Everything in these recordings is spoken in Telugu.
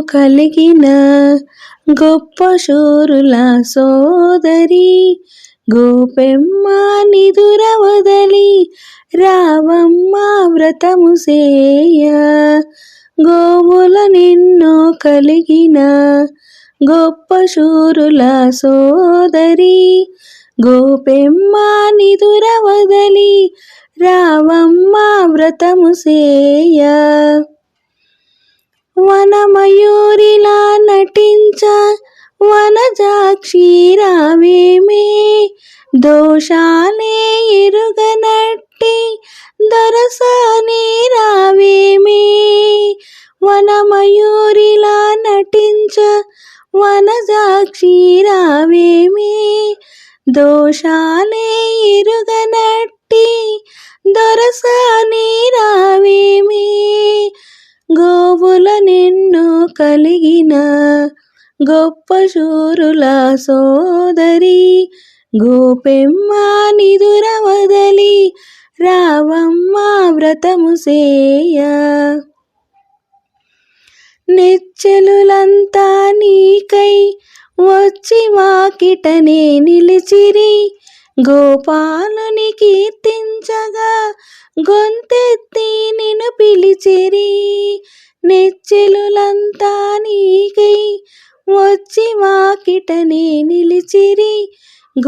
కలిగిన గొప్ప శూరుల సోదరి గోపెమ్మ నిదుర వదలి రావమ్మ వ్రతము సేయ. గోవుల నిన్నో కలిగిన గొప్ప శూరుల సోదరి గోపెమ్మ నిదుర వదలి రావమ్మ వ్రతము సేయ. వనమయూరిలా నటించ వనజాక్షి రావేమే దోషాలే ఎరుగనట్టి దొరసాని రావేమే. వనమయూరిలా నటించ వనజాక్షి రావేమే దోషాలే ఎరుగనట్టి దొరసాని రావేమే. గోవుల నిన్ను కలిగిన గొప్ప శూరుల సోదరి గోపెమ్మ నిదుర వదలి రావమ్మ వ్రతము సేయ. నెచ్చెలులంతా నీకై వచ్చి వాకిటనే నిలిచిరి గోపాలుని కీర్తించగా గొంతెత్తి నిన్ను పిలిచిరి. నెచ్చెలులంతా నీకై వచ్చి వాకిటనే నిలిచిరి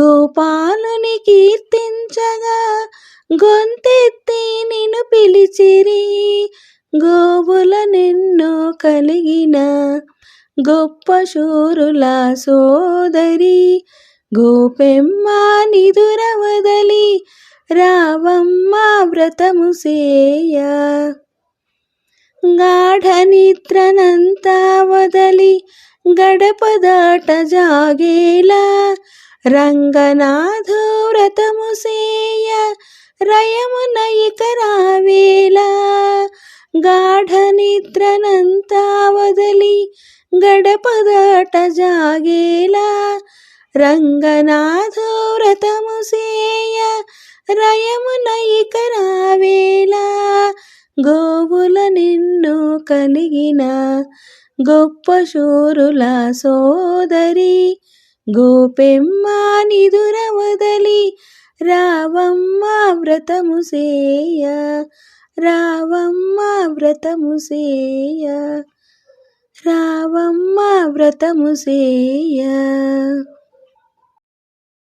గోపాలుని కీర్తించగా గొంతెత్తి నిన్ను పిలిచిరి. గోవుల నిన్నో కలిగిన గొప్ప శూరుల సోదరి గోపెమ్మ నిదుర వదలి రావమ్మ వ్రతము సేయ. గాఢ నిద్రనంతా వదలి గడప దాట జాగేలా రంగనాథు వ్రతము సేయ రయమున ఇక రావేలా. గాఢ నిద్రనంతా వదలి గడప దాట జాగేలా రంగనాథు వ్రతము సేయ రయమున ఇక రావేలా. గోవుల నిన్ను కలిగిన గొప్ప శూరుల సోదరి గోపెమ్మ నిదుర వదలి రావమ్మ వ్రతము సేయ. రావమ్మ వ్రతము సేయ. రావమ్మ వ్రతము సేయ.